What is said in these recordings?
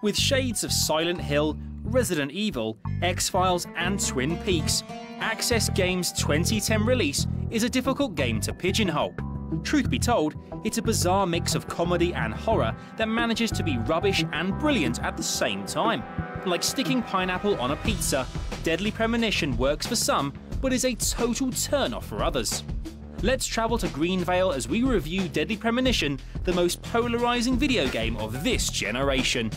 With shades of Silent Hill, Resident Evil, X-Files and Twin Peaks, Access Games' 2010 release is a difficult game to pigeonhole. Truth be told, it's a bizarre mix of comedy and horror that manages to be rubbish and brilliant at the same time. Like sticking pineapple on a pizza, Deadly Premonition works for some, but is a total turn-off for others. Let's travel to Greenvale as we review Deadly Premonition, the most polarizing video game of this generation.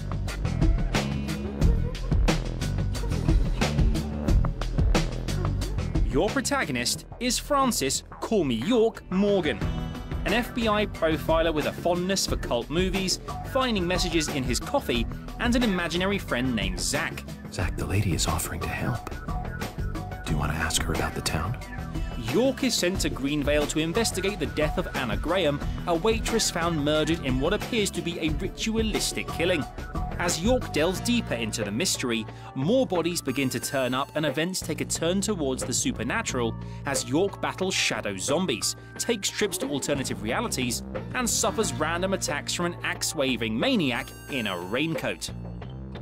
Your protagonist is Francis, call me York, Morgan, an FBI profiler with a fondness for cult movies, finding messages in his coffee, and an imaginary friend named Zach. Zach, the lady is offering to help. Do you want to ask her about the town? York is sent to Greenvale to investigate the death of Anna Graham, a waitress found murdered in what appears to be a ritualistic killing. As York delves deeper into the mystery, more bodies begin to turn up and events take a turn towards the supernatural as York battles shadow zombies, takes trips to alternative realities, and suffers random attacks from an axe-waving maniac in a raincoat.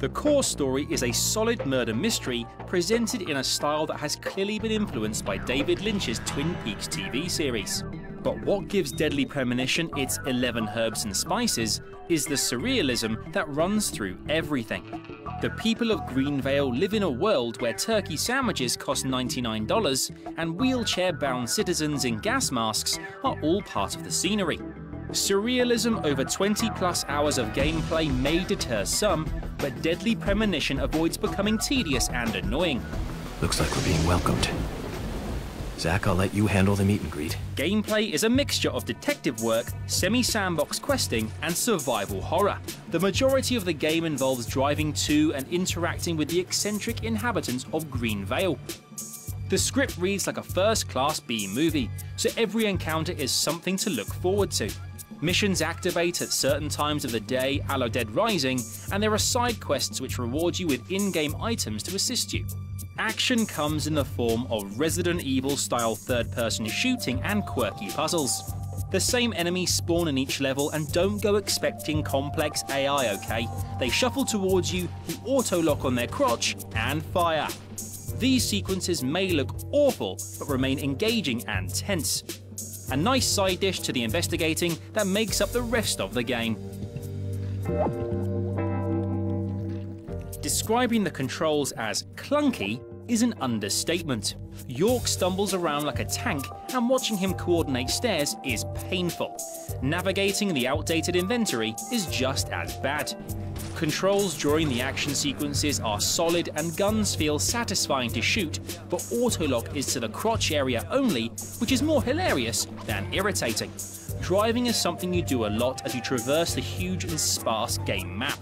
The core story is a solid murder mystery presented in a style that has clearly been influenced by David Lynch's Twin Peaks TV series. But what gives Deadly Premonition its 11 herbs and spices is the surrealism that runs through everything. The people of Greenvale live in a world where turkey sandwiches cost $99 and wheelchair-bound citizens in gas masks are all part of the scenery. Surrealism over 20+ hours of gameplay may deter some, but Deadly Premonition avoids becoming tedious and annoying. Looks like we're being welcomed. Zach, I'll let you handle the meet and greet. Gameplay is a mixture of detective work, semi-sandbox questing, and survival horror. The majority of the game involves driving to and interacting with the eccentric inhabitants of Greenvale. The script reads like a first-class B-movie, so every encounter is something to look forward to. Missions activate at certain times of the day, a la Dead Rising, and there are side quests which reward you with in-game items to assist you. Action comes in the form of Resident Evil-style third-person shooting and quirky puzzles. The same enemies spawn in each level, and don't go expecting complex AI, okay? They shuffle towards you, you auto-lock on their crotch, and fire. These sequences may look awful, but remain engaging and tense. A nice side dish to the investigating that makes up the rest of the game. Describing the controls as clunky is an understatement. York stumbles around like a tank, and watching him coordinate stairs is painful. Navigating the outdated inventory is just as bad. Controls during the action sequences are solid and guns feel satisfying to shoot, but autolock is to the crotch area only, which is more hilarious than irritating. Driving is something you do a lot as you traverse the huge and sparse game map.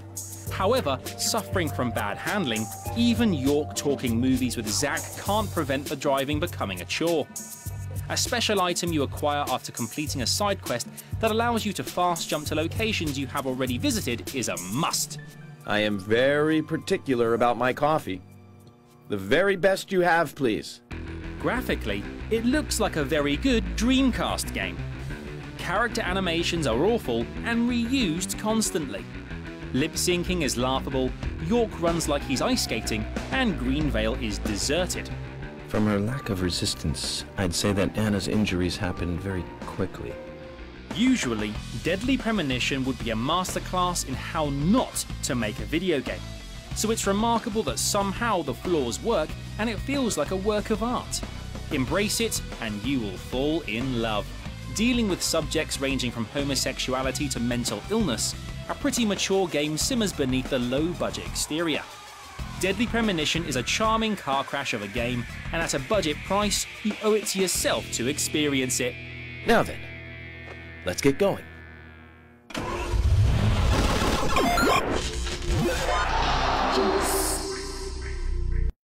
However, suffering from bad handling, even York talking movies with Zach can't prevent the driving becoming a chore. A special item you acquire after completing a side quest that allows you to fast jump to locations you have already visited is a must. I am very particular about my coffee. The very best you have, please. Graphically, it looks like a very good Dreamcast game. Character animations are awful and reused constantly. Lip syncing is laughable, York runs like he's ice skating, and Greenvale is deserted. From her lack of resistance, I'd say that Anna's injuries happened very quickly. Usually, Deadly Premonition would be a masterclass in how not to make a video game. So it's remarkable that somehow the flaws work and it feels like a work of art. Embrace it and you will fall in love. Dealing with subjects ranging from homosexuality to mental illness, a pretty mature game simmers beneath the low-budget exterior. Deadly Premonition is a charming car crash of a game, and at a budget price, you owe it to yourself to experience it. Now then, let's get going.